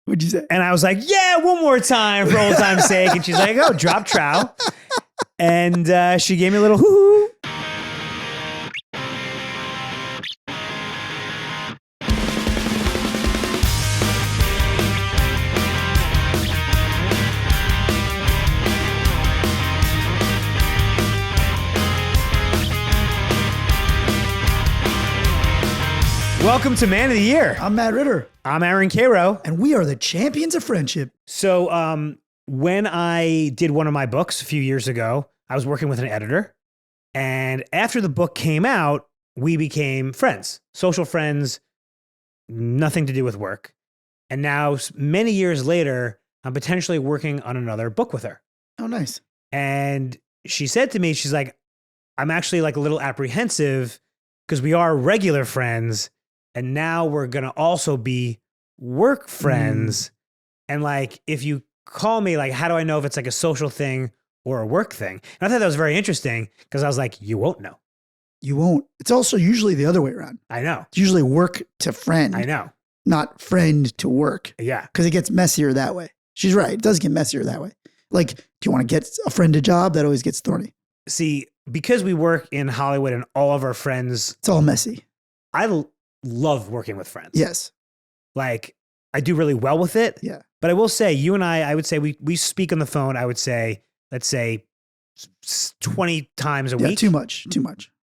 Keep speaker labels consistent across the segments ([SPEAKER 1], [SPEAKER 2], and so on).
[SPEAKER 1] What'd you say?
[SPEAKER 2] And I was like, yeah, one more time for old time's sake. And she's like, oh, drop trow. And she gave me a little hoo-hoo. Welcome to Man of the Year.
[SPEAKER 1] I'm Matt Ritter.
[SPEAKER 2] I'm Aaron Karo.
[SPEAKER 1] And we are the champions of friendship.
[SPEAKER 2] So when I did one of my books a few years ago, I was working with an editor. And after the book came out, we became friends, social friends, nothing to do with work. And now, many years later, I'm potentially working on another book with her.
[SPEAKER 1] Oh, nice.
[SPEAKER 2] And she said to me, she's like, I'm actually like a little apprehensive because we are regular friends. And now we're going to also be work friends. And like, if you call me, like, how do I know if it's like a social thing or a work thing? And I thought that was very interesting because I was like, you won't know.
[SPEAKER 1] You won't. It's also usually the other way around.
[SPEAKER 2] I know.
[SPEAKER 1] It's usually work to friend.
[SPEAKER 2] I know.
[SPEAKER 1] Not friend to work.
[SPEAKER 2] Yeah.
[SPEAKER 1] Because it gets messier that way. She's right. It does get messier that way. Like, do you want to get a friend a job? That always gets thorny.
[SPEAKER 2] See, because we work in Hollywood and all of our friends,
[SPEAKER 1] it's all messy.
[SPEAKER 2] I love working with friends.
[SPEAKER 1] Yes.
[SPEAKER 2] Like, I do really well with it.
[SPEAKER 1] Yeah.
[SPEAKER 2] But I will say, you and I would say we speak on the phone, I would say, let's say 20 times a week.
[SPEAKER 1] Too much.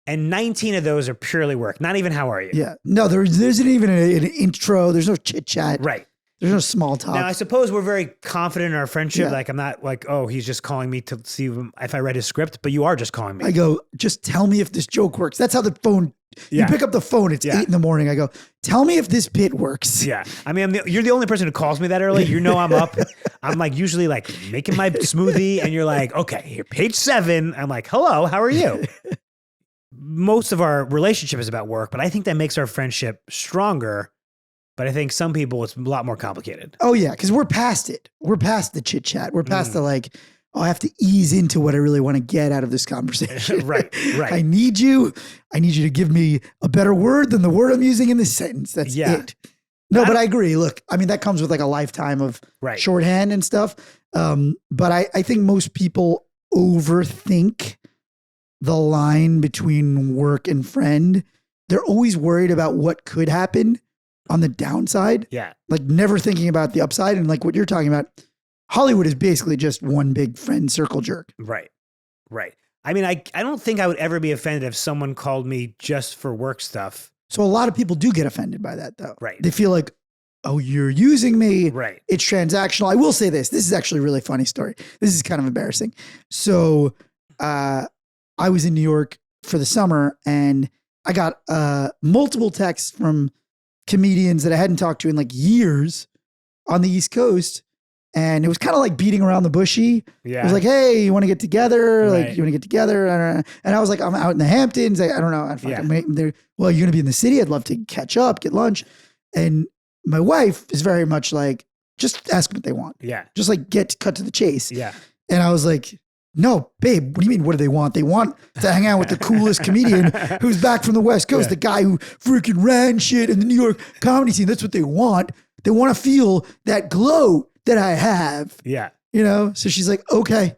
[SPEAKER 2] And 19 of those are purely work. Not even how are you?
[SPEAKER 1] Yeah. No, there isn't even an intro. There's no chit chat.
[SPEAKER 2] Right.
[SPEAKER 1] There's no small talk.
[SPEAKER 2] Now, I suppose we're very confident in our friendship.
[SPEAKER 1] Yeah.
[SPEAKER 2] Like, I'm not like, oh, he's just calling me to see if I read his script, but you are just calling me.
[SPEAKER 1] I go, just tell me if this joke works. That's how the phone, you pick up the phone, it's 8 a.m. I go, tell me if this bit works.
[SPEAKER 2] Yeah. I mean, you're the only person who calls me that early. You know I'm up. I'm like usually like making my smoothie and you're like, okay, here, page 7. I'm like, hello, how are you? Most of our relationship is about work, but I think that makes our friendship stronger. But I think some people, it's a lot more complicated.
[SPEAKER 1] Oh, yeah, because we're past it. We're past the chit chat. We're past the like, oh, I have to ease into what I really want to get out of this conversation.
[SPEAKER 2] Right.
[SPEAKER 1] I need you to give me a better word than the word I'm using in this sentence. That's it. No, but I agree. Look, I mean, that comes with like a lifetime of shorthand and stuff. But I think most people overthink the line between work and friend. They're always worried about what could happen on the downside.
[SPEAKER 2] Yeah.
[SPEAKER 1] Like never thinking about the upside. And like what you're talking about, Hollywood is basically just one big friend circle jerk.
[SPEAKER 2] Right. I mean, I don't think I would ever be offended if someone called me just for work stuff.
[SPEAKER 1] So a lot of people do get offended by that though.
[SPEAKER 2] Right.
[SPEAKER 1] They feel like, oh, you're using me.
[SPEAKER 2] Right. It's
[SPEAKER 1] transactional. I will say this. This is actually a really funny story. This is kind of embarrassing. So I was in New York for the summer and I got multiple texts from comedians that I hadn't talked to in like years on the East Coast. And it was kind of like beating around the bushy.
[SPEAKER 2] Yeah.
[SPEAKER 1] It was like, hey, you want to get together?
[SPEAKER 2] Right.
[SPEAKER 1] Like, you want to get together? And I was like, I'm out in the Hamptons. I don't know. Well, you're going to be in the city. I'd love to catch up, get lunch. And my wife is very much like, just ask them what they want.
[SPEAKER 2] Yeah.
[SPEAKER 1] Just like cut to the chase.
[SPEAKER 2] Yeah.
[SPEAKER 1] And I was like, no, babe, what do you mean? What do they want? They want to hang out with the coolest comedian who's back from the West Coast, the guy who freaking ran shit in the New York comedy scene. That's what they want. They want to feel that glow that I have.
[SPEAKER 2] Yeah.
[SPEAKER 1] You know? So she's like, okay,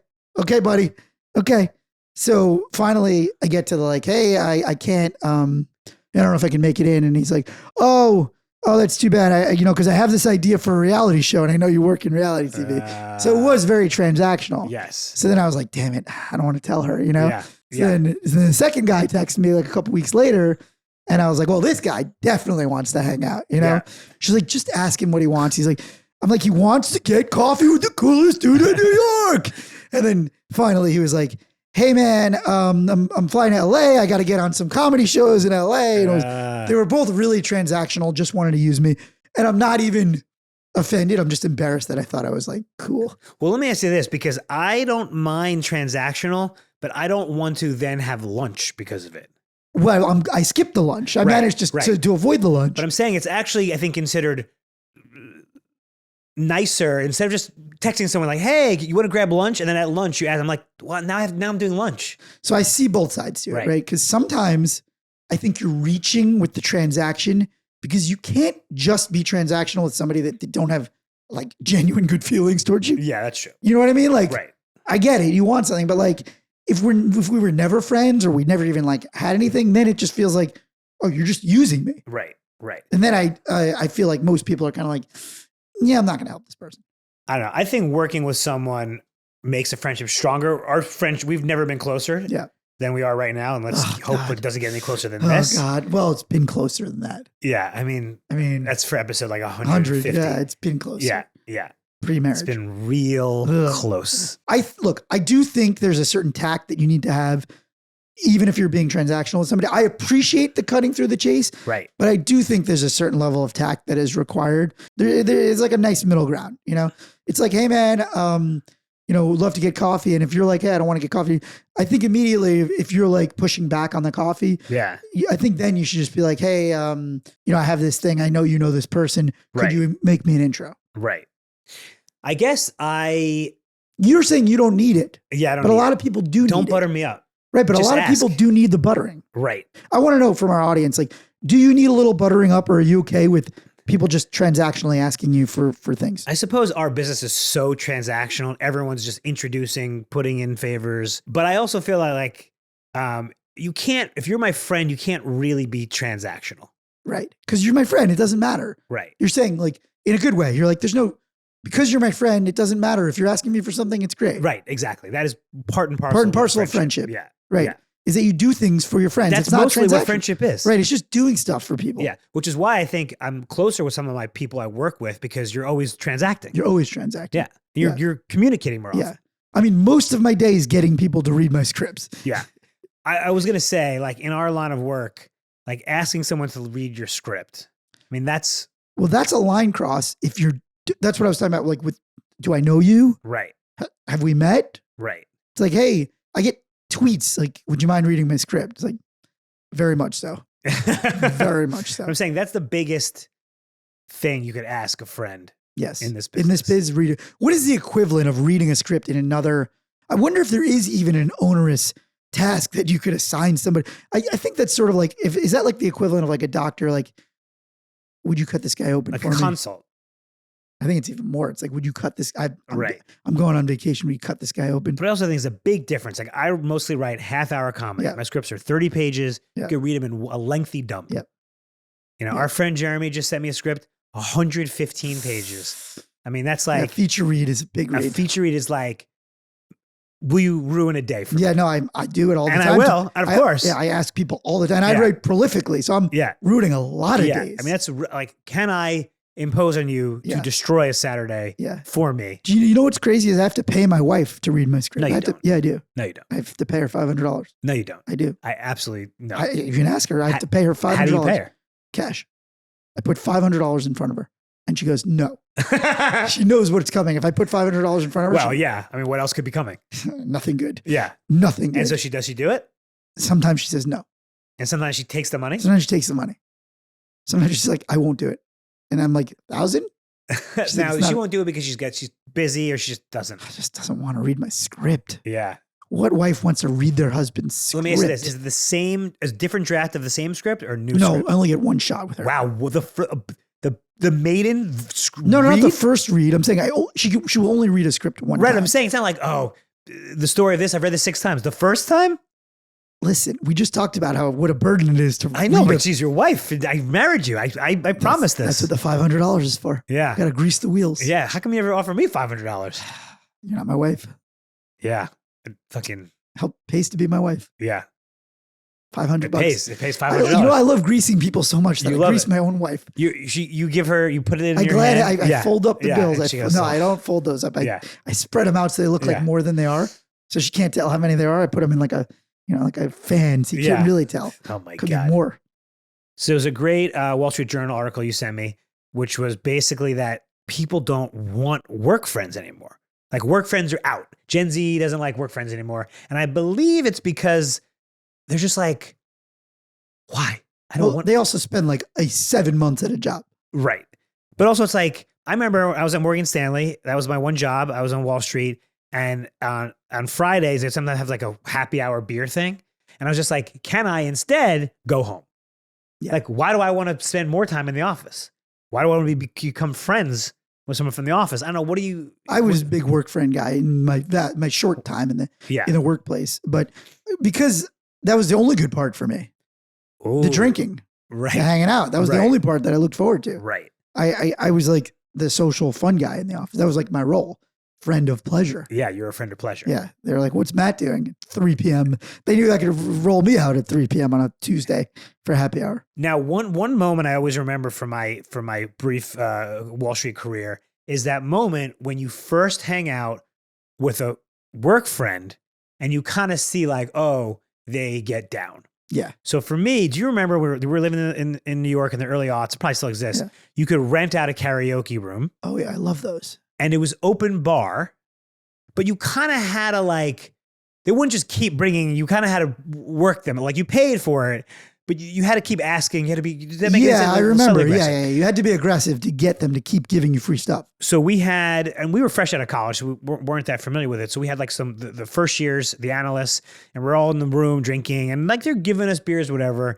[SPEAKER 1] buddy. Okay. So finally I get to the like, hey, I can't, I don't know if I can make it in. And he's like, oh, that's too bad. Because I have this idea for a reality show and I know you work in reality TV. So it was very transactional.
[SPEAKER 2] Yes.
[SPEAKER 1] So then I was like, damn it, I don't want to tell her, you know?
[SPEAKER 2] Yeah.
[SPEAKER 1] So then the second guy texted me like a couple weeks later and I was like, well, this guy definitely wants to hang out, you know?
[SPEAKER 2] Yeah.
[SPEAKER 1] She's like, just ask him what he wants. He's like, I'm like, he wants to get coffee with the coolest dude in New York. And then finally he was like, hey man, I'm flying to LA. I got to get on some comedy shows in LA. And they were both really transactional, just wanted to use me. And I'm not even offended. I'm just embarrassed that I thought I was like, cool.
[SPEAKER 2] Well, let me ask you this, because I don't mind transactional, but I don't want to then have lunch because of it.
[SPEAKER 1] Well, I skipped the lunch. I managed just to avoid the lunch.
[SPEAKER 2] But I'm saying it's actually, I think, considered nicer instead of just texting someone like, hey, you want to grab lunch? And then at lunch you ask, I'm like, well, now I'm doing lunch.
[SPEAKER 1] So I see both sides to it, right? Because sometimes I think you're reaching with the transaction because you can't just be transactional with somebody that they don't have like genuine good feelings towards you.
[SPEAKER 2] Yeah, that's true.
[SPEAKER 1] You know what I mean? Like,
[SPEAKER 2] right.
[SPEAKER 1] I get it. You want something, but like, if we were never friends or we never even like had anything, then it just feels like, oh, you're just using me.
[SPEAKER 2] Right.
[SPEAKER 1] And then I feel like most people are kind of like, yeah, I'm not going to help this person.
[SPEAKER 2] I don't know. I think working with someone makes a friendship stronger. Our friendship, we've never been closer than we are right now. And let's hope it doesn't get any closer than this.
[SPEAKER 1] Oh God. Well, it's been closer than that.
[SPEAKER 2] Yeah. I mean, that's for episode like 150.
[SPEAKER 1] Yeah, it's been closer.
[SPEAKER 2] Yeah.
[SPEAKER 1] Pre-marriage.
[SPEAKER 2] It's been real close.
[SPEAKER 1] I do think there's a certain tact that you need to have, even if you're being transactional with somebody. I appreciate the cutting through the chase,
[SPEAKER 2] right?
[SPEAKER 1] But I do think there's a certain level of tact that is required. There is like a nice middle ground, you know? It's like, hey man, would love to get coffee. And if you're like, hey, I don't want to get coffee, I think immediately if you're like pushing back on the coffee, I think then you should just be like, hey, I have this thing. I know you know this person. Could you make me an intro?
[SPEAKER 2] Right. I guess
[SPEAKER 1] you're saying you don't need it.
[SPEAKER 2] Yeah, I don't.
[SPEAKER 1] But a lot of people do.
[SPEAKER 2] Don't butter me up.
[SPEAKER 1] Right, but just a lot of people do need the buttering.
[SPEAKER 2] Right.
[SPEAKER 1] I want to know from our audience, like, do you need a little buttering up, or are you okay with people just transactionally asking you for things?
[SPEAKER 2] I suppose our business is so transactional. Everyone's just introducing, putting in favors. But I also feel like you can't, if you're my friend, you can't really be transactional.
[SPEAKER 1] Right. Because you're my friend. It doesn't matter.
[SPEAKER 2] Right.
[SPEAKER 1] You're saying like in a good way. You're like, because you're my friend, it doesn't matter. If you're asking me for something, it's great.
[SPEAKER 2] Right. Exactly. That is part and parcel
[SPEAKER 1] of friendship.
[SPEAKER 2] Yeah.
[SPEAKER 1] Right. Yeah. Is that you do things for your friends.
[SPEAKER 2] That's mostly what friendship is.
[SPEAKER 1] Right. It's just doing stuff for people.
[SPEAKER 2] Yeah. Which is why I think I'm closer with some of my people I work with, because you're always transacting. Yeah. You're communicating more often.
[SPEAKER 1] Yeah. I mean, most of my day is getting people to read my scripts.
[SPEAKER 2] Yeah. I was going to say, like, in our line of work, like asking someone to read your script. I mean, that's
[SPEAKER 1] a line cross. That's what I was talking about. Like, do I know you?
[SPEAKER 2] Right.
[SPEAKER 1] Have we met?
[SPEAKER 2] Right.
[SPEAKER 1] It's like, hey, I get tweets like, would you mind reading my script? It's like, very much so. Very much so.
[SPEAKER 2] I'm saying that's the biggest thing you could ask a friend.
[SPEAKER 1] Yes.
[SPEAKER 2] In this business.
[SPEAKER 1] In this biz, reader. What is the equivalent of reading a script in another? I wonder if there is even an onerous task that you could assign somebody. I think that's sort of like, is that like the equivalent of like a doctor? Like, would you cut this guy open
[SPEAKER 2] like
[SPEAKER 1] for
[SPEAKER 2] a
[SPEAKER 1] me?
[SPEAKER 2] consult.
[SPEAKER 1] I think it's even more. It's like, would you cut this? I'm going on vacation. Would you cut this guy open?
[SPEAKER 2] But I also think it's a big difference. Like, I mostly write half-hour comedy. Yeah. My scripts are 30 pages. Yeah. You can read them in a lengthy dump.
[SPEAKER 1] Yeah.
[SPEAKER 2] Our friend Jeremy just sent me a script, 115 pages. I mean, that's like...
[SPEAKER 1] a feature read is a big read.
[SPEAKER 2] A feature read is like, will you ruin a day for me?
[SPEAKER 1] Yeah, no, I do it all the time.
[SPEAKER 2] And I will, of course.
[SPEAKER 1] Yeah, I ask people all the time. I write prolifically, so I'm rooting a lot of days.
[SPEAKER 2] I mean, that's like, can I impose on you to destroy a Saturday for me?
[SPEAKER 1] Do you know what's crazy is I have to pay my wife to read my script.
[SPEAKER 2] No, you don't.
[SPEAKER 1] I do.
[SPEAKER 2] No, you don't.
[SPEAKER 1] I have to pay her $500.
[SPEAKER 2] No, you don't.
[SPEAKER 1] I do.
[SPEAKER 2] I absolutely no.
[SPEAKER 1] You can ask her. I have to pay her $500.
[SPEAKER 2] How do you pay her?
[SPEAKER 1] Cash. I put $500 in front of her, and she goes, no. She knows what's coming. If I put $500 in front of her.
[SPEAKER 2] Well, yeah. I mean, what else could be coming?
[SPEAKER 1] Nothing good.
[SPEAKER 2] Yeah.
[SPEAKER 1] Nothing good.
[SPEAKER 2] And so does she do it?
[SPEAKER 1] Sometimes she says no.
[SPEAKER 2] And sometimes she takes the money?
[SPEAKER 1] Sometimes she takes the money. Sometimes she's like, I won't do it. And I'm like, 1,000?
[SPEAKER 2] Now, she won't do it because she's busy, or she just doesn't.
[SPEAKER 1] She just doesn't want to read my script.
[SPEAKER 2] Yeah.
[SPEAKER 1] What wife wants to read their husband's script?
[SPEAKER 2] Let me ask you this. Is it the same, a different draft of the same script or new
[SPEAKER 1] No,
[SPEAKER 2] script?
[SPEAKER 1] I only get one shot with her.
[SPEAKER 2] Wow. Well, the maiden
[SPEAKER 1] No, not the first read. I'm saying she will only read a script one time.
[SPEAKER 2] Right, I'm saying it's not like, oh, the story of this, I've read this 6 times. The first time?
[SPEAKER 1] Listen, we just talked about what a burden it is to
[SPEAKER 2] I know, but she's your wife. I married you. I promised this.
[SPEAKER 1] That's what the $500 is for.
[SPEAKER 2] Yeah.
[SPEAKER 1] Got to grease the wheels.
[SPEAKER 2] Yeah. How come you ever offer me $500?
[SPEAKER 1] You're not my wife.
[SPEAKER 2] Yeah. Fucking.
[SPEAKER 1] Pays to be my wife.
[SPEAKER 2] Yeah.
[SPEAKER 1] $500.
[SPEAKER 2] It pays $500.
[SPEAKER 1] I love greasing people so much that I grease my own wife.
[SPEAKER 2] You give her, you put it in your hand.
[SPEAKER 1] I fold up the bills. I don't fold those up. I spread them out so they look like more than they are. So she can't tell how many there are. I put them in like a fan, so you can't really tell.
[SPEAKER 2] Oh my
[SPEAKER 1] Could
[SPEAKER 2] God.
[SPEAKER 1] be more.
[SPEAKER 2] So there's a great Wall Street Journal article you sent me, which was basically that people don't want work friends anymore. Like, work friends are out. Gen Z doesn't like work friends anymore. And I believe it's because they're just like, why?
[SPEAKER 1] They also spend like 7 months at a job.
[SPEAKER 2] Right. But also it's like, I remember I was at Morgan Stanley. That was my one job. I was on Wall Street. And on Fridays, they sometimes have like a happy hour beer thing. And I was just like, can I instead go home? Yeah. Like, why do I want to spend more time in the office? Why do I want to become friends with someone from the office. I don't know. What do you?
[SPEAKER 1] I was a big work friend guy in my short time in the workplace, but because that was the only good part for me, the drinking,
[SPEAKER 2] right,
[SPEAKER 1] the hanging out. That was the only part that I looked forward to.
[SPEAKER 2] Right.
[SPEAKER 1] I was like the social fun guy in the office. That was like my role. Friend of pleasure.
[SPEAKER 2] Yeah, you're a friend of pleasure.
[SPEAKER 1] Yeah. They're like, what's Matt doing at 3 p.m.? They knew I could roll me out at 3 p.m. on a Tuesday for happy hour.
[SPEAKER 2] Now, one moment I always remember from my brief Wall Street career is that moment when you first hang out with a work friend and you kind of see like, oh, they get down.
[SPEAKER 1] Yeah.
[SPEAKER 2] So for me, do you remember we were living in New York in the early aughts? It probably still exists. Yeah. You could rent out a karaoke room.
[SPEAKER 1] Oh, yeah. I love those.
[SPEAKER 2] And it was open bar, but you kind of had to like, they wouldn't just keep bringing, you kind of had to work them. Like you paid for it, but you had to keep asking. You had to be,
[SPEAKER 1] I remember. Yeah. You had to be aggressive to get them to keep giving you free stuff.
[SPEAKER 2] So we had, and we were fresh out of college, so we weren't that familiar with it. So we had like the first years, the analysts, and we're all in the room drinking and like they're giving us beers, whatever.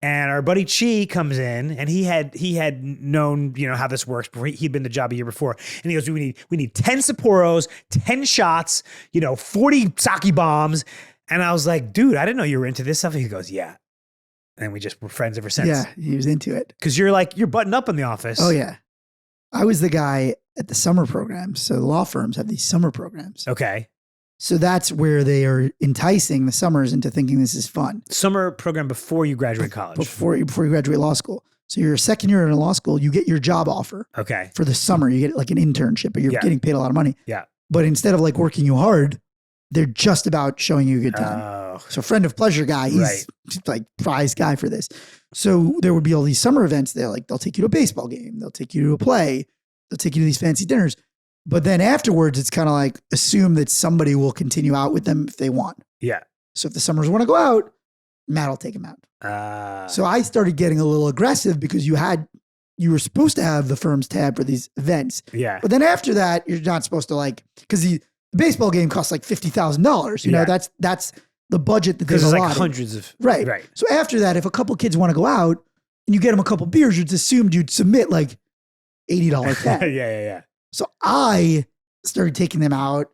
[SPEAKER 2] And our buddy Chi comes in, and he had known, how this works before. He'd been the job a year before, and he goes, "We need 10 Sapporos, 10 shots, 40 sake bombs." And I was like, "Dude, I didn't know you were into this stuff." And he goes, "Yeah." And we just were friends ever since.
[SPEAKER 1] Yeah, he was into it
[SPEAKER 2] because you're buttoned up in the office.
[SPEAKER 1] Oh yeah, I was the guy at the summer programs. So law firms have these summer programs.
[SPEAKER 2] Okay.
[SPEAKER 1] So that's where they are enticing the summers into thinking this is fun.
[SPEAKER 2] Summer program before you graduate college.
[SPEAKER 1] Before you graduate law school. So you're a second year in law school, you get your job offer.
[SPEAKER 2] Okay.
[SPEAKER 1] For the summer, you get like an internship, but you're getting paid a lot of money.
[SPEAKER 2] Yeah.
[SPEAKER 1] But instead of like working you hard, they're just about showing you a good time.
[SPEAKER 2] Oh.
[SPEAKER 1] So friend of pleasure guy, he's like prize guy for this. So there would be all these summer events. They'll take you to a baseball game. They'll take you to a play. They'll take you to these fancy dinners. But then afterwards, it's kind of like assume that somebody will continue out with them if they want.
[SPEAKER 2] Yeah.
[SPEAKER 1] So if the summers want to go out, Matt will take them out. So I started getting a little aggressive because you were supposed to have the firm's tab for these events.
[SPEAKER 2] Yeah.
[SPEAKER 1] But then after that, you're not supposed to because the baseball game costs like $50,000. You know, that's the budget that they've allotted.
[SPEAKER 2] Because it's like hundreds of.
[SPEAKER 1] Right. So after that, if a couple kids want to go out and you get them a couple beers, it's assumed you'd submit like $80 tab.
[SPEAKER 2] Yeah.
[SPEAKER 1] So I started taking them out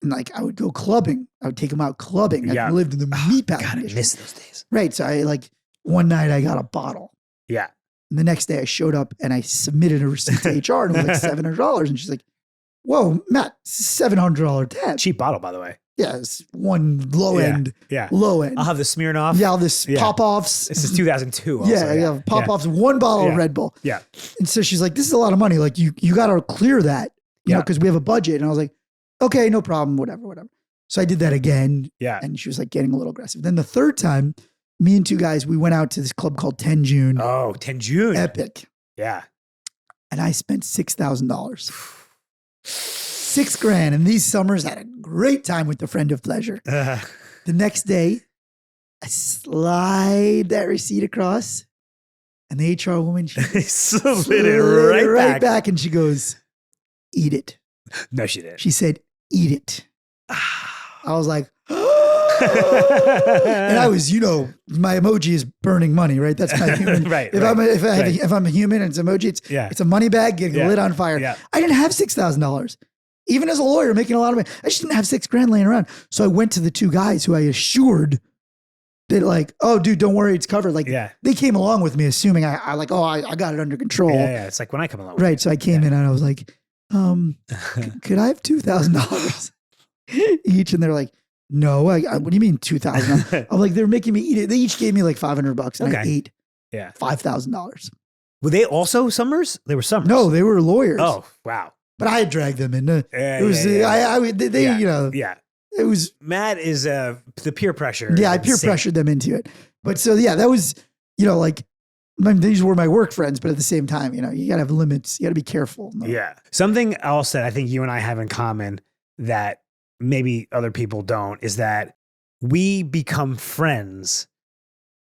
[SPEAKER 1] and I would go clubbing. I would take them out clubbing. I lived in the meatpacking.
[SPEAKER 2] God, I miss those days.
[SPEAKER 1] Right. So one night I got a bottle.
[SPEAKER 2] Yeah.
[SPEAKER 1] And the next day I showed up and I submitted a receipt to HR and it was like $700. And she's like, whoa, Matt, $700 tab.
[SPEAKER 2] Cheap bottle, by the way.
[SPEAKER 1] Yeah. It's one low end.
[SPEAKER 2] Yeah.
[SPEAKER 1] Low end.
[SPEAKER 2] I'll have the Smirnoff.
[SPEAKER 1] Yeah. All this pop-offs.
[SPEAKER 2] This is 2002. Also.
[SPEAKER 1] Yeah. Pop-offs, one bottle of Red Bull.
[SPEAKER 2] Yeah.
[SPEAKER 1] And so she's like, this is a lot of money. Like you got to clear that, you know, because we have a budget. And I was like, okay, no problem. Whatever. So I did that again.
[SPEAKER 2] Yeah.
[SPEAKER 1] And she was like getting a little aggressive. Then the third time, me and two guys, we went out to this club called 10 June.
[SPEAKER 2] Oh, 10 June.
[SPEAKER 1] Epic.
[SPEAKER 2] Yeah.
[SPEAKER 1] And I spent $6,000. $6,000. And these summers had a great time with the friend of pleasure. The next day, I slide that receipt across and the HR woman, she
[SPEAKER 2] slid it right
[SPEAKER 1] back. And she goes, eat it.
[SPEAKER 2] No, she didn't.
[SPEAKER 1] She said, eat it. I was like, and I was, my emoji is burning money, right? That's my human.
[SPEAKER 2] Right.
[SPEAKER 1] If I'm a human and it's emoji, it's a money bag getting lit on fire.
[SPEAKER 2] Yeah.
[SPEAKER 1] I didn't have $6,000. Even as a lawyer making a lot of money, I just didn't have $6,000 laying around. So I went to the two guys who I assured that oh, dude, don't worry, it's covered. They came along with me, assuming I got it under control.
[SPEAKER 2] Yeah. It's like when I come along.
[SPEAKER 1] Right. So I came in and I was like, could I have $2,000 each? And they're like, no, what do you mean 2,000? I'm like, they're making me eat it. They each gave me like $500 and I ate $5,000.
[SPEAKER 2] Were they also Summers? They were Summers.
[SPEAKER 1] No, they were lawyers.
[SPEAKER 2] Oh, wow.
[SPEAKER 1] But I had dragged them in. It was.
[SPEAKER 2] Matt is the peer pressure.
[SPEAKER 1] Yeah, I peer pressured them into it. But so, that was, these were my work friends, but at the same time, you got to have limits. You got to be careful. No.
[SPEAKER 2] Yeah. Something else that I think you and I have in common that maybe other people don't is that we become friends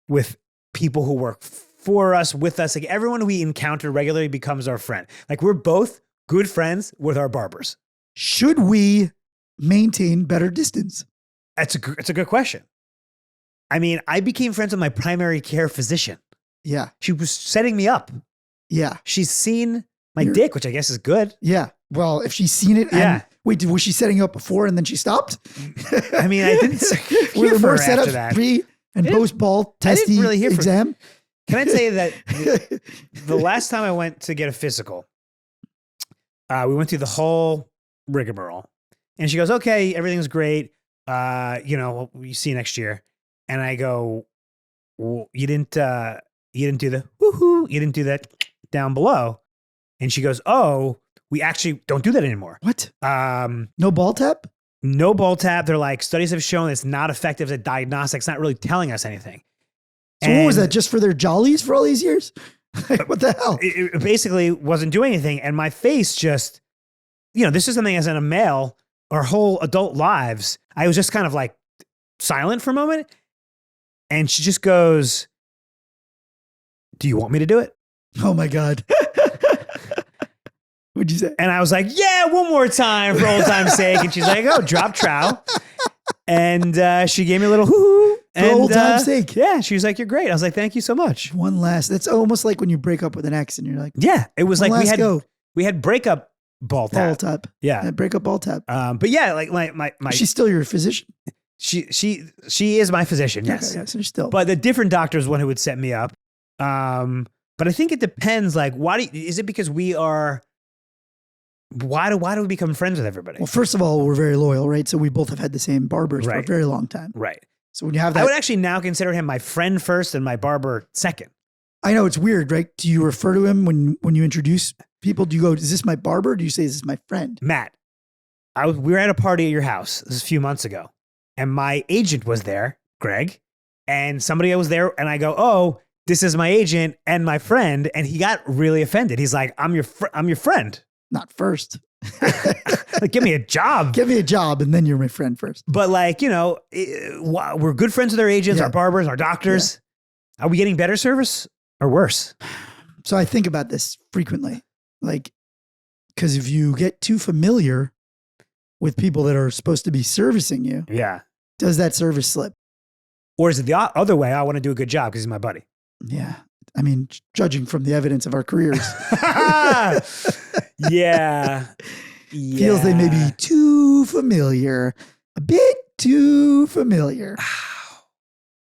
[SPEAKER 2] with people who work for us, with us. Like everyone we encounter regularly becomes our friend. Like we're both good friends with our barbers.
[SPEAKER 1] Should we maintain better distance?
[SPEAKER 2] It's a good question. I mean, I became friends with my primary care physician.
[SPEAKER 1] Yeah.
[SPEAKER 2] She was setting me up.
[SPEAKER 1] Yeah.
[SPEAKER 2] She's seen my dick, which I guess is good.
[SPEAKER 1] Yeah. Well, if she's seen it, and wait, was she setting you up before and then she stopped?
[SPEAKER 2] I mean, I didn't
[SPEAKER 1] Were there more
[SPEAKER 2] after
[SPEAKER 1] setups
[SPEAKER 2] that.
[SPEAKER 1] pre and post ball testy
[SPEAKER 2] really
[SPEAKER 1] exam?
[SPEAKER 2] Can I tell you that the last time I went to get a physical, we went through the whole rigmarole, and she goes, "Okay, everything's great. We see you next year." And I go, well, "You didn't do the woohoo. You didn't do that down below." And she goes, "Oh, we actually don't do that anymore."
[SPEAKER 1] What? No ball tap?
[SPEAKER 2] No ball tap. They're like, studies have shown it's not effective as a diagnostic. It's not really telling us anything.
[SPEAKER 1] So what was that? Just for their jollies for all these years? What the hell?
[SPEAKER 2] It basically wasn't doing anything. And my face just, this is something as in a male, our whole adult lives, I was just kind of like silent for a moment. And she just goes, "Do you want me to do it?"
[SPEAKER 1] Oh my God. What'd you say?
[SPEAKER 2] And I was like, "Yeah, one more time for old time's sake." And she's like, "Oh, drop trow." And she gave me a little hoo-hoo.
[SPEAKER 1] For old time's sake.
[SPEAKER 2] Yeah, she was like, "You're great." I was like, "Thank you so much."
[SPEAKER 1] One last. That's almost like when you break up with an ex and you're like,
[SPEAKER 2] yeah, it was like we had breakup ball tap.
[SPEAKER 1] Ball tap.
[SPEAKER 2] Yeah.
[SPEAKER 1] Breakup ball tap.
[SPEAKER 2] But yeah, like my
[SPEAKER 1] She's still your physician?
[SPEAKER 2] She is my physician, yes.
[SPEAKER 1] Okay, yes, still.
[SPEAKER 2] But the different doctor's one who would set me up. But I think it depends, like, is it because we are, why do we become friends with everybody?
[SPEAKER 1] Well, first of all, we're very loyal, right? So we both have had the same barbers for a very long time.
[SPEAKER 2] Right.
[SPEAKER 1] So when you have that.
[SPEAKER 2] I would actually now consider him my friend first and my barber second.
[SPEAKER 1] I know it's weird, right? Do you refer to him when you introduce people? Do you go, "Is this my barber?" Or do you say, "Is this my friend?"
[SPEAKER 2] Matt, we were at a party at your house. This was a few months ago. And my agent was there, Greg, and somebody was there. And I go, "Oh, this is my agent and my friend." And he got really offended. He's like, I'm your friend.
[SPEAKER 1] Not first.
[SPEAKER 2] Like, give me a job.
[SPEAKER 1] Give me a job, and then you're my friend first.
[SPEAKER 2] But like, we're good friends with our agents, our barbers, our doctors. Yeah. Are we getting better service or worse?
[SPEAKER 1] So I think about this frequently. Like, because if you get too familiar with people that are supposed to be servicing you, does that service slip?
[SPEAKER 2] Or is it the other way? I want to do a good job because he's my buddy.
[SPEAKER 1] Yeah. I mean, judging from the evidence of our careers.
[SPEAKER 2] Yeah.
[SPEAKER 1] Feels they may be too familiar, a bit too familiar.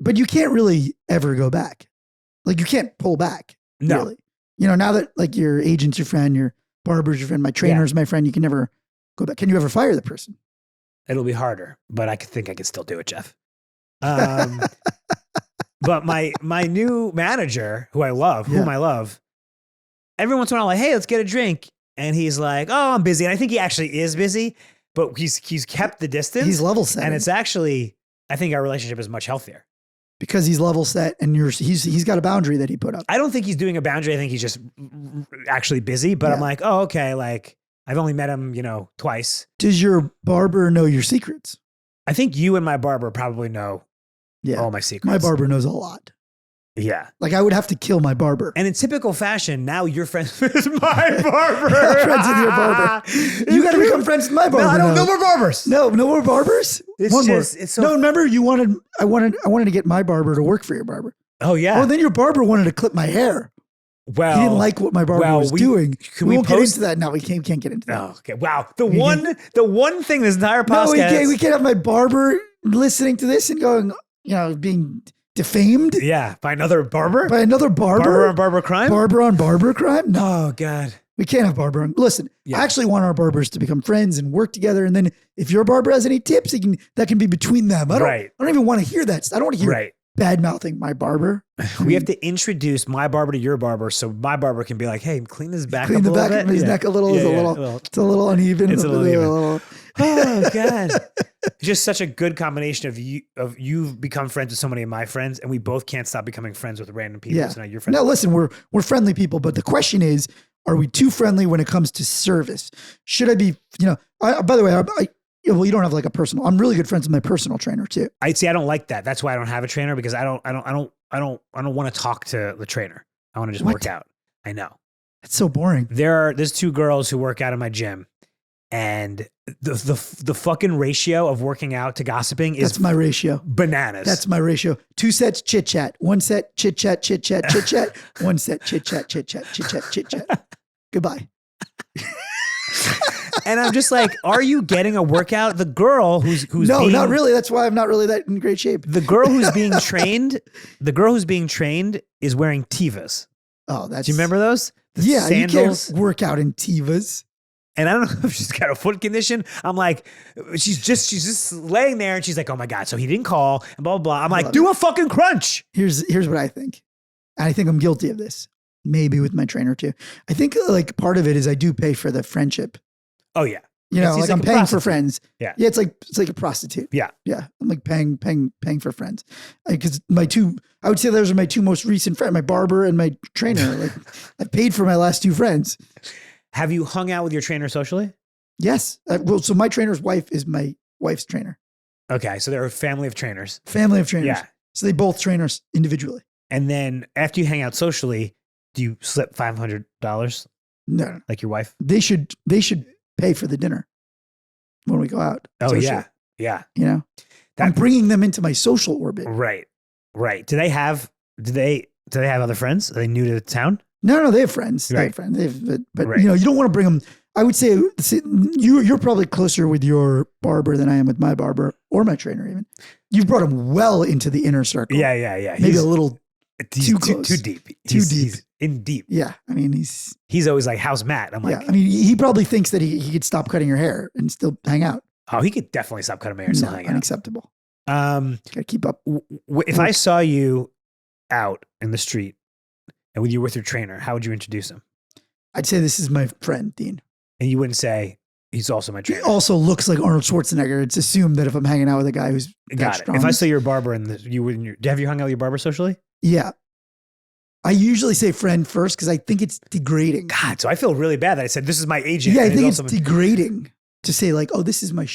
[SPEAKER 1] But you can't really ever go back. Like, you can't pull back.
[SPEAKER 2] No.
[SPEAKER 1] Really. Now that like your agent's your friend, your barber's your friend, my trainer's my friend, you can never go back. Can you ever fire the person?
[SPEAKER 2] It'll be harder, but I think I can still do it, Jeff. But my new manager, whom I love, every once in a while, like, "Hey, let's get a drink." And he's like, "Oh, I'm busy." And I think he actually is busy, but he's kept the distance.
[SPEAKER 1] He's level set.
[SPEAKER 2] And it's actually, I think our relationship is much healthier.
[SPEAKER 1] Because he's level set and he's got a boundary that he put up.
[SPEAKER 2] I don't think he's doing a boundary. I think he's just actually busy. But I'm like, "Oh, okay." Like, I've only met him, twice.
[SPEAKER 1] Does your barber know your secrets?
[SPEAKER 2] I think you and my barber probably know all my secrets.
[SPEAKER 1] My barber knows a lot.
[SPEAKER 2] Yeah.
[SPEAKER 1] Like, I would have to kill my barber.
[SPEAKER 2] And in typical fashion, now you're friends with my barber.
[SPEAKER 1] Friends with your barber. You got to become friends with my barber.
[SPEAKER 2] No, I don't. No more barbers.
[SPEAKER 1] No more barbers.
[SPEAKER 2] It's so.
[SPEAKER 1] No, remember I wanted to get my barber to work for your barber.
[SPEAKER 2] Oh yeah.
[SPEAKER 1] Oh, then your barber wanted to clip my hair. Well, he didn't like what my barber was doing. We won't get into that. No, we can't get into that.
[SPEAKER 2] Oh, okay. Wow. The one thing this entire podcast.
[SPEAKER 1] No, we can't have my barber listening to this and going, being defamed.
[SPEAKER 2] Yeah, by another barber?
[SPEAKER 1] By another barber?
[SPEAKER 2] Barber on barber crime?
[SPEAKER 1] Barber on barber crime? No.
[SPEAKER 2] Oh, God.
[SPEAKER 1] We can't have barber on. Listen, I actually want our barbers to become friends and work together. And then if your barber has any tips, that can be between them. I don't even want to hear that. I don't want to hear bad mouthing my barber.
[SPEAKER 2] We have to introduce my barber to your barber so my barber can be like, "Hey, clean his back
[SPEAKER 1] clean
[SPEAKER 2] up a
[SPEAKER 1] little bit. Clean the back of his neck a little. It's a little uneven.
[SPEAKER 2] It's a little uneven. Oh, God. It's just such a good combination of you've become friends with so many of my friends, and we both can't stop becoming friends with random people.
[SPEAKER 1] Yeah.
[SPEAKER 2] So now you're friends.
[SPEAKER 1] No, listen, we're friendly people, but the question is, are we too friendly when it comes to service? Should I be, by the way, you don't have like a personal, I'm really good friends with my personal trainer too.
[SPEAKER 2] I don't like that. That's why I don't have a trainer, because I don't want to talk to the trainer. I want to just work out. I know.
[SPEAKER 1] That's so boring.
[SPEAKER 2] There's two girls who work out in my gym, and the fucking ratio of working out to gossiping is
[SPEAKER 1] that's my ratio.
[SPEAKER 2] Bananas.
[SPEAKER 1] That's my ratio. 2 sets chit chat. 1 set chit chat chit chat chit chat. 1 set chit chat chit chat chit chat chit chat. Goodbye.
[SPEAKER 2] And I'm just like, are you getting a workout? The girl who's
[SPEAKER 1] no, not really. That's why I'm not really that in great shape.
[SPEAKER 2] The girl who's being trained, is wearing Tevas.
[SPEAKER 1] Oh, that's.
[SPEAKER 2] Do you remember those?
[SPEAKER 1] Yeah,
[SPEAKER 2] sandals.
[SPEAKER 1] You can't work out in Tevas.
[SPEAKER 2] And I don't know if she's got a foot condition. I'm like, she's just laying there and she's like, oh my God. So he didn't call and blah, blah, blah. I'm like, do a fucking crunch.
[SPEAKER 1] Here's what I think. And I think I'm guilty of this. Maybe with my trainer too. I think like part of it is I do pay for the friendship.
[SPEAKER 2] Oh yeah.
[SPEAKER 1] You know, like I'm paying for friends.
[SPEAKER 2] Yeah.
[SPEAKER 1] Yeah. It's like a prostitute.
[SPEAKER 2] Yeah.
[SPEAKER 1] Yeah. I'm like paying for friends. Because I would say those are my two most recent friends, my barber and my trainer. Like I paid for my last two friends.
[SPEAKER 2] Have you hung out with your trainer socially?
[SPEAKER 1] Yes. Well, so my trainer's wife is my wife's trainer.
[SPEAKER 2] Okay. So they're a family of trainers.
[SPEAKER 1] Family of trainers.
[SPEAKER 2] Yeah.
[SPEAKER 1] So they both train us individually.
[SPEAKER 2] And then after you hang out socially, do you slip $500?
[SPEAKER 1] No.
[SPEAKER 2] Like your wife?
[SPEAKER 1] They should pay for the dinner when we go out.
[SPEAKER 2] Oh,
[SPEAKER 1] socially.
[SPEAKER 2] yeah. Yeah.
[SPEAKER 1] You know, I'm bringing them into my social orbit.
[SPEAKER 2] Right. Right. Do they have other friends? Are they new to the town?
[SPEAKER 1] No, they have friends.
[SPEAKER 2] Right.
[SPEAKER 1] They have friends. But
[SPEAKER 2] right.
[SPEAKER 1] You know, you don't want to bring them. I would say you're probably closer with your barber than I am with my barber or my trainer even. You've brought him well into the inner circle.
[SPEAKER 2] Yeah.
[SPEAKER 1] Maybe a little too close.
[SPEAKER 2] Too deep.
[SPEAKER 1] He's
[SPEAKER 2] in deep.
[SPEAKER 1] Yeah. I mean, he's
[SPEAKER 2] always like, how's Matt? I'm like,
[SPEAKER 1] yeah. I mean, he probably thinks that he could stop cutting your hair and still hang out.
[SPEAKER 2] Oh, he could definitely stop cutting my hair and still hang out.
[SPEAKER 1] Unacceptable. Gotta keep up.
[SPEAKER 2] If I saw you out in the street and you were with your trainer, how would you introduce him?
[SPEAKER 1] I'd say this is my friend, Dean.
[SPEAKER 2] And you wouldn't say he's also my trainer.
[SPEAKER 1] He also looks like Arnold Schwarzenegger. It's assumed that if I'm hanging out with a guy who's
[SPEAKER 2] got it.
[SPEAKER 1] strong,
[SPEAKER 2] if I saw your barber and you wouldn't, have you hung out with your barber socially?
[SPEAKER 1] Yeah. I usually say friend first because I think it's degrading.
[SPEAKER 2] God, so I feel really bad that I said, this is my agent.
[SPEAKER 1] Yeah, I think it's degrading to say like, oh, this is my,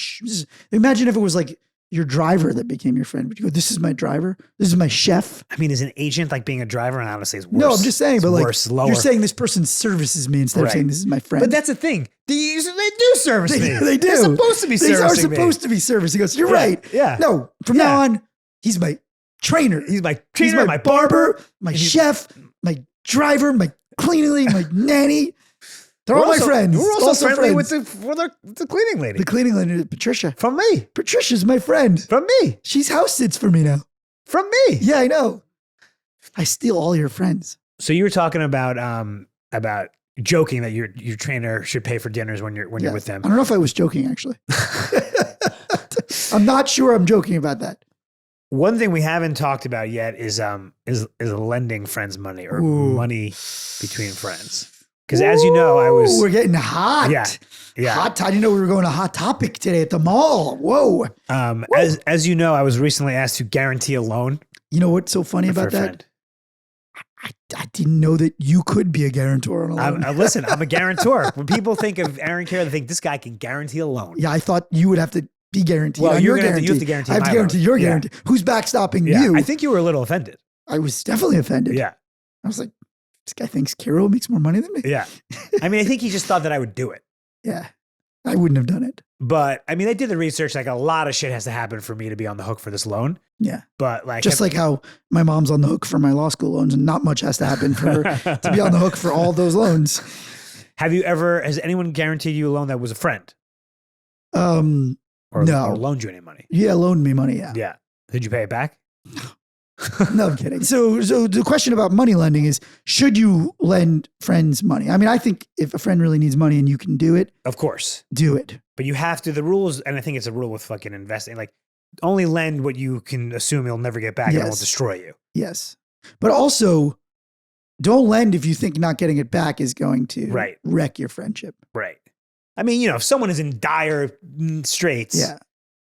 [SPEAKER 1] imagine if it was like your driver that became your friend. Would you go, this is my driver? This is my chef?
[SPEAKER 2] I mean, is an agent like being a driver? And honestly, it's worse.
[SPEAKER 1] No, I'm just saying, but like,
[SPEAKER 2] lower.
[SPEAKER 1] You're saying this person services me instead of saying this is my friend.
[SPEAKER 2] But that's the thing. They do service me.
[SPEAKER 1] They do.
[SPEAKER 2] They're supposed to be servicing me.
[SPEAKER 1] They are supposed to be servicing us. You're right.
[SPEAKER 2] Yeah.
[SPEAKER 1] No, from now on, he's my trainer.
[SPEAKER 2] He's my trainer, my barber,
[SPEAKER 1] my chef, my driver, my cleaning lady, my nanny. They're all my friends.
[SPEAKER 2] We're also friendly with the cleaning lady.
[SPEAKER 1] The cleaning lady, Patricia.
[SPEAKER 2] From me.
[SPEAKER 1] Patricia's my friend.
[SPEAKER 2] From me.
[SPEAKER 1] She's house sits for me now.
[SPEAKER 2] From me.
[SPEAKER 1] Yeah, I know. I steal all your friends.
[SPEAKER 2] So you were talking about joking that your trainer should pay for dinners when you're with them.
[SPEAKER 1] I don't know if I was joking actually. I'm not sure I'm joking about that.
[SPEAKER 2] One thing we haven't talked about yet is lending friends money or money between friends. Because as you know,
[SPEAKER 1] we're getting hot.
[SPEAKER 2] Yeah.
[SPEAKER 1] Hot. I didn't know we were going to Hot Topic today at the mall. Whoa.
[SPEAKER 2] As you know, I was recently asked to guarantee a loan.
[SPEAKER 1] You know what's so funny about that? I didn't know that you could be a guarantor on a loan.
[SPEAKER 2] Listen, I'm a guarantor. When people think of Aaron Karo, they think this guy can guarantee a loan.
[SPEAKER 1] Yeah, I thouut you would have to be guaranteed.
[SPEAKER 2] Well,
[SPEAKER 1] you
[SPEAKER 2] have to guarantee.
[SPEAKER 1] I have to guarantee your guarantee. Who's backstopping you?
[SPEAKER 2] I think you were a little offended.
[SPEAKER 1] I was definitely offended.
[SPEAKER 2] Yeah.
[SPEAKER 1] I was like, this guy thinks Karo makes more money than me.
[SPEAKER 2] Yeah. I mean, I think he just thought that I would do it.
[SPEAKER 1] Yeah. I wouldn't have done it.
[SPEAKER 2] But I mean, I did the research. Like a lot of shit has to happen for me to be on the hook for this loan.
[SPEAKER 1] Yeah.
[SPEAKER 2] But like,
[SPEAKER 1] just like how my mom's on the hook for my law school loans and not much has to happen for her to be on the hook for all those loans.
[SPEAKER 2] Has anyone guaranteed you a loan that was a friend?
[SPEAKER 1] No.
[SPEAKER 2] Or loaned you any money?
[SPEAKER 1] Yeah. Loaned me money. Yeah.
[SPEAKER 2] Yeah. Did you pay it back?
[SPEAKER 1] No, I'm kidding. So the question about money lending is, should you lend friends money? I mean, I think if a friend really needs money and you can do it,
[SPEAKER 2] of course,
[SPEAKER 1] do it.
[SPEAKER 2] But you have to, the rules, and I think it's a rule with fucking investing, like only lend what you can assume you'll never get back and it won't destroy you.
[SPEAKER 1] Yes. But also don't lend if you think not getting it back is going to wreck your friendship.
[SPEAKER 2] Right. I mean, if someone is in dire straits,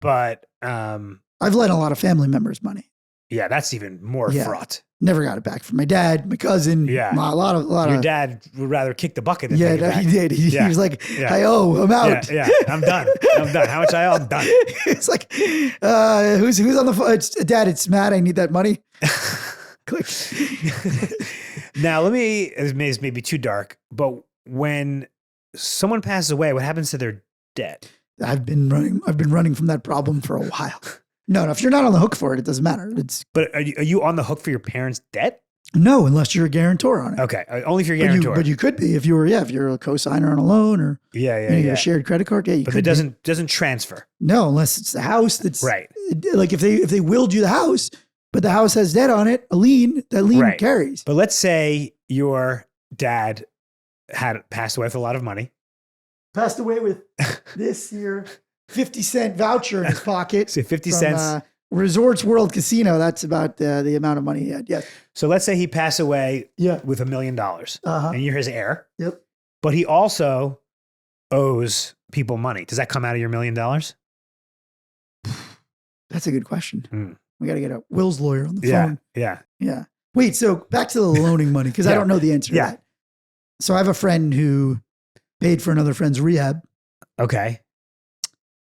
[SPEAKER 2] but
[SPEAKER 1] I've lent a lot of family members money.
[SPEAKER 2] Yeah, that's even more fraught.
[SPEAKER 1] Never got it back from my dad, my cousin.
[SPEAKER 2] Yeah,
[SPEAKER 1] a lot
[SPEAKER 2] Your dad would rather kick the bucket than take it back.
[SPEAKER 1] He did. He was like, "I owe. I'm out.
[SPEAKER 2] Yeah, I'm done. How much I owe? I'm done."
[SPEAKER 1] It's like, who's on the phone? Dad, it's Matt. I need that money. Click.
[SPEAKER 2] Now, this may be too dark, but when someone passes away, what happens to their debt?
[SPEAKER 1] I've been running from that problem for a while. No, if you're not on the hook for it, it doesn't matter.
[SPEAKER 2] But are you on the hook for your parents' debt?
[SPEAKER 1] No, unless you're a guarantor on it.
[SPEAKER 2] Okay, only if you're a guarantor.
[SPEAKER 1] But you could be if you're a co-signer on a loan or you have a shared credit card. Yeah, you
[SPEAKER 2] but
[SPEAKER 1] could.
[SPEAKER 2] It doesn't transfer.
[SPEAKER 1] No, unless it's the house that's
[SPEAKER 2] right.
[SPEAKER 1] Like if they willed you the house, but the house has debt on it, a lien, that lien carries.
[SPEAKER 2] But let's say your dad had passed away with a lot of money.
[SPEAKER 1] Passed away with this here 50-cent voucher in his pocket.
[SPEAKER 2] So 50 cents.
[SPEAKER 1] Resorts World Casino. That's about the amount of money he had. Yes.
[SPEAKER 2] So let's say he passed away with $1 million and you're his heir.
[SPEAKER 1] Yep.
[SPEAKER 2] But he also owes people money. Does that come out of your $1 million?
[SPEAKER 1] That's a good question. We got to get a Will's lawyer on the phone.
[SPEAKER 2] Yeah.
[SPEAKER 1] Wait, so back to the loaning money, because I don't know the answer to that. So I have a friend who paid for another friend's rehab.
[SPEAKER 2] Okay.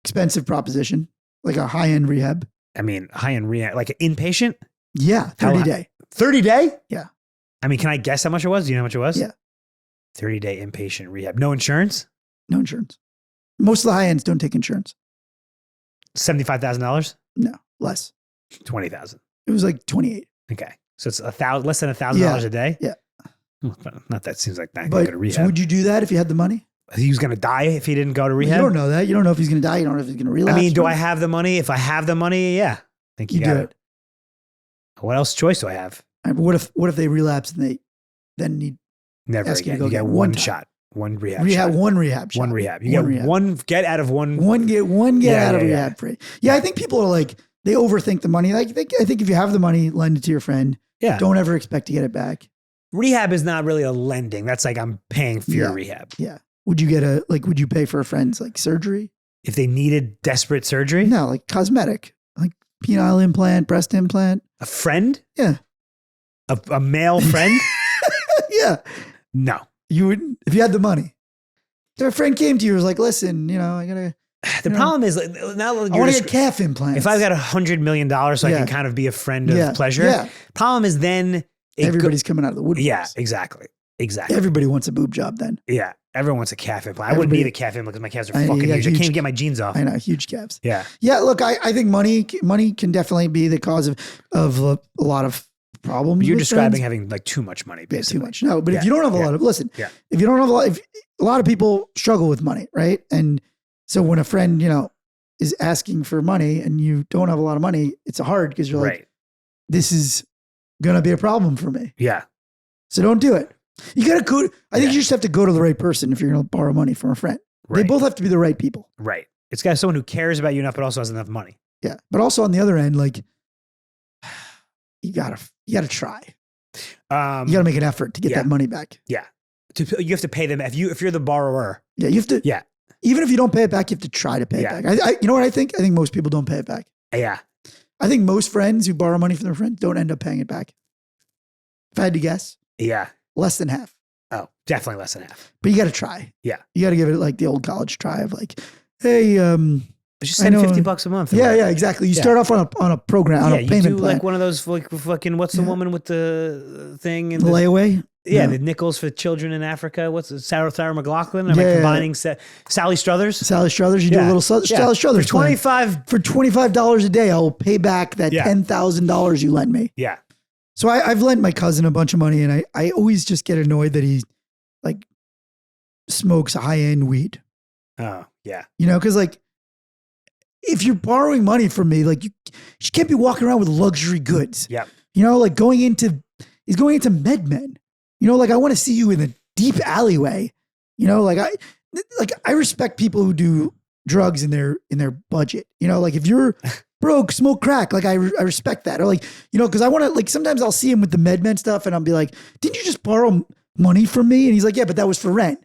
[SPEAKER 1] Expensive proposition, like a high-end rehab.
[SPEAKER 2] I mean, high-end rehab, like an inpatient?
[SPEAKER 1] Yeah, 30 day.
[SPEAKER 2] 30 day?
[SPEAKER 1] Yeah.
[SPEAKER 2] I mean, can I guess how much it was? Do you know how much it was?
[SPEAKER 1] Yeah.
[SPEAKER 2] 30-day inpatient rehab. No insurance?
[SPEAKER 1] No insurance. Most of the high-ends don't take insurance.
[SPEAKER 2] $75,000?
[SPEAKER 1] No, less.
[SPEAKER 2] 20,000.
[SPEAKER 1] It was like 28.
[SPEAKER 2] Okay. So it's less than $1,000 a day?
[SPEAKER 1] Yeah.
[SPEAKER 2] Not that seems like that.
[SPEAKER 1] But
[SPEAKER 2] go to rehab.
[SPEAKER 1] So would you do that if you had the money?
[SPEAKER 2] He was going to die if he didn't go to rehab?
[SPEAKER 1] You don't know that. You don't know if he's going to die. You don't know if he's going to relapse.
[SPEAKER 2] I mean, do I have the money? If I have the money, yeah. I think you
[SPEAKER 1] do it.
[SPEAKER 2] What else choice do I have?
[SPEAKER 1] But what if they relapse and they then need
[SPEAKER 2] never again? You get one shot, one rehab.
[SPEAKER 1] One rehab shot.
[SPEAKER 2] One rehab. You get one get out of one.
[SPEAKER 1] One get out of rehab free. Yeah, I think people are like, they overthink the money. Like I think if you have the money, lend it to your friend.
[SPEAKER 2] Yeah.
[SPEAKER 1] Don't ever expect to get it back.
[SPEAKER 2] Rehab is not really a lending. That's like I'm paying for your rehab.
[SPEAKER 1] Yeah. Would you pay for a friend's like surgery?
[SPEAKER 2] If they needed desperate surgery?
[SPEAKER 1] No, like cosmetic, like penile implant, breast implant.
[SPEAKER 2] A friend?
[SPEAKER 1] Yeah.
[SPEAKER 2] A male friend?
[SPEAKER 1] Yeah.
[SPEAKER 2] No.
[SPEAKER 1] You wouldn't, if you had the money. If a friend came to you and was like, listen, I gotta.
[SPEAKER 2] The problem is now
[SPEAKER 1] I want to get calf implants.
[SPEAKER 2] If I've got $100 million so I can kind of be a friend of pleasure. Yeah. Problem is then
[SPEAKER 1] everybody's coming out of the woodworks.
[SPEAKER 2] Yeah, exactly.
[SPEAKER 1] Everybody wants a boob job then.
[SPEAKER 2] Yeah. Everyone wants a calf implant. I wouldn't need a calf implant because my calves are fucking huge. I can't even get my jeans off.
[SPEAKER 1] I know, huge calves.
[SPEAKER 2] Yeah.
[SPEAKER 1] Yeah, look, I think money can definitely be the cause of a lot of problems.
[SPEAKER 2] But you're describing having like too much money, basically.
[SPEAKER 1] Yeah, too much. No, but if you don't have a lot of, if you don't have a lot of people struggle with money, right? And so when a friend, is asking for money and you don't have a lot of money, it's hard because you're like, this is going to be a problem for me.
[SPEAKER 2] Yeah.
[SPEAKER 1] So don't do it. You got to go. I think you just have to go to the right person if you're going to borrow money from a friend. Right. They both have to be the right people.
[SPEAKER 2] Right. It's got someone who cares about you enough, but also has enough money.
[SPEAKER 1] Yeah. But also on the other end, like you gotta try. You gotta make an effort to get that money back.
[SPEAKER 2] Yeah. You have to pay them if you're the borrower.
[SPEAKER 1] Yeah. You have to. Yeah. Even if you don't pay it back, you have to try to pay it back. You know what I think? I think most people don't pay it back.
[SPEAKER 2] Yeah.
[SPEAKER 1] I think most friends who borrow money from their friends don't end up paying it back. If I had to guess.
[SPEAKER 2] Yeah.
[SPEAKER 1] Less than half.
[SPEAKER 2] Oh, definitely less than half.
[SPEAKER 1] But you got to try.
[SPEAKER 2] Yeah.
[SPEAKER 1] You got to give it like the old college try of like, hey,
[SPEAKER 2] just send $50 a month.
[SPEAKER 1] Yeah, exactly. You start off on a program, on a payment
[SPEAKER 2] you do
[SPEAKER 1] plan.
[SPEAKER 2] like one of those like fucking, what's the woman with the thing?
[SPEAKER 1] The layaway?
[SPEAKER 2] Yeah, the nickels for children in Africa. What's it? Sarah McLachlan? Am I combining Sally Struthers?
[SPEAKER 1] Sally Struthers. You do a little Sally Struthers.
[SPEAKER 2] For
[SPEAKER 1] $25 a day, I will pay back that $10,000 you lent me.
[SPEAKER 2] Yeah.
[SPEAKER 1] So I've lent my cousin a bunch of money, and I always just get annoyed that he like smokes high-end weed.
[SPEAKER 2] Oh, yeah.
[SPEAKER 1] Because like if you're borrowing money from me, like you can't be walking around with luxury goods.
[SPEAKER 2] Yeah.
[SPEAKER 1] Like he's going into MedMen. Like I want to see you in a deep alleyway. I respect people who do drugs in their budget. Like if you're broke, smoke crack. Like I respect that. Or like, because I want to, like, sometimes I'll see him with the MedMen stuff and I'll be like, didn't you just borrow money from me? And he's like, yeah, but that was for rent.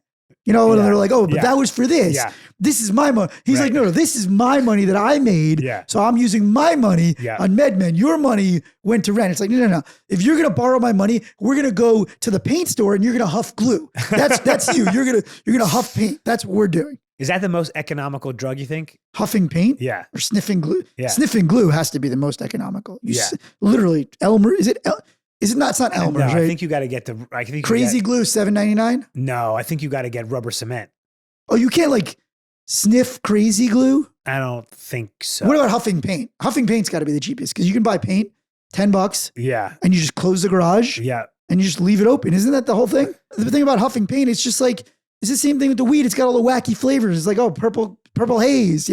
[SPEAKER 1] And they're like, oh, but that was for this. Yeah. This is my money. He's like, no, this is my money that I made. Yeah. So I'm using my money on MedMen. Your money went to rent. It's like, no. If you're going to borrow my money, we're going to go to the paint store and you're going to huff glue. That's you. You're going to huff paint. That's what we're doing.
[SPEAKER 2] Is that the most economical drug, you think?
[SPEAKER 1] Huffing paint?
[SPEAKER 2] Yeah.
[SPEAKER 1] Or sniffing glue?
[SPEAKER 2] Yeah.
[SPEAKER 1] Sniffing glue has to be the most economical. Literally, Elmer, is it not? It's not Elmer's, right?
[SPEAKER 2] I think you got to get the
[SPEAKER 1] Crazy glue, $7.99?
[SPEAKER 2] No, I think you got to get rubber cement.
[SPEAKER 1] Oh, you can't like sniff crazy glue?
[SPEAKER 2] I don't think so.
[SPEAKER 1] What about huffing paint? Huffing paint's got to be the cheapest because you can buy paint $10.
[SPEAKER 2] Yeah.
[SPEAKER 1] And you just close the garage.
[SPEAKER 2] Yeah.
[SPEAKER 1] And you just leave it open. Isn't that the whole thing? The thing about huffing paint, it's just like, it's the same thing with the weed. It's got all the wacky flavors. It's like, oh, purple haze,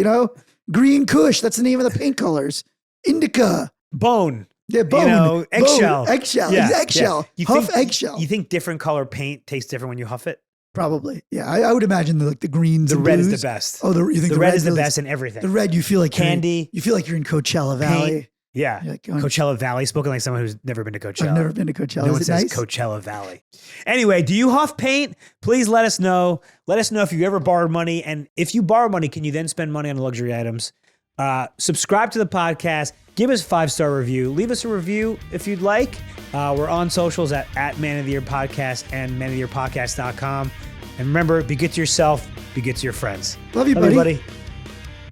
[SPEAKER 1] green kush. That's the name of the paint colors. Indica.
[SPEAKER 2] Bone.
[SPEAKER 1] Yeah, bone.
[SPEAKER 2] Eggshell.
[SPEAKER 1] Eggshell.
[SPEAKER 2] Yeah.
[SPEAKER 1] Eggshell.
[SPEAKER 2] Yeah.
[SPEAKER 1] Huff eggshell.
[SPEAKER 2] You think different color paint tastes different when you huff it?
[SPEAKER 1] Probably. Yeah. I would imagine the greens.
[SPEAKER 2] The
[SPEAKER 1] and
[SPEAKER 2] red
[SPEAKER 1] blues.
[SPEAKER 2] is the best.
[SPEAKER 1] Oh, you think
[SPEAKER 2] the red is the best in everything.
[SPEAKER 1] The red, you feel like
[SPEAKER 2] candy.
[SPEAKER 1] You feel like you're in Coachella Valley.
[SPEAKER 2] Paint. Yeah.
[SPEAKER 1] Like
[SPEAKER 2] Coachella Valley, spoken like someone who's never been to Coachella.
[SPEAKER 1] I've never been to Coachella.
[SPEAKER 2] No one says
[SPEAKER 1] nice?
[SPEAKER 2] Coachella Valley. Anyway, do you huff paint? Please let us know. Let us know if you ever borrowed money. And if you borrow money, can you then spend money on luxury items? Subscribe to the podcast. Give us a 5-star review. Leave us a review if you'd like. We're on socials at Man of the Year Podcast and manoftheyearpodcast.com. And remember, be good to yourself, be good to your friends.
[SPEAKER 1] Love you, buddy.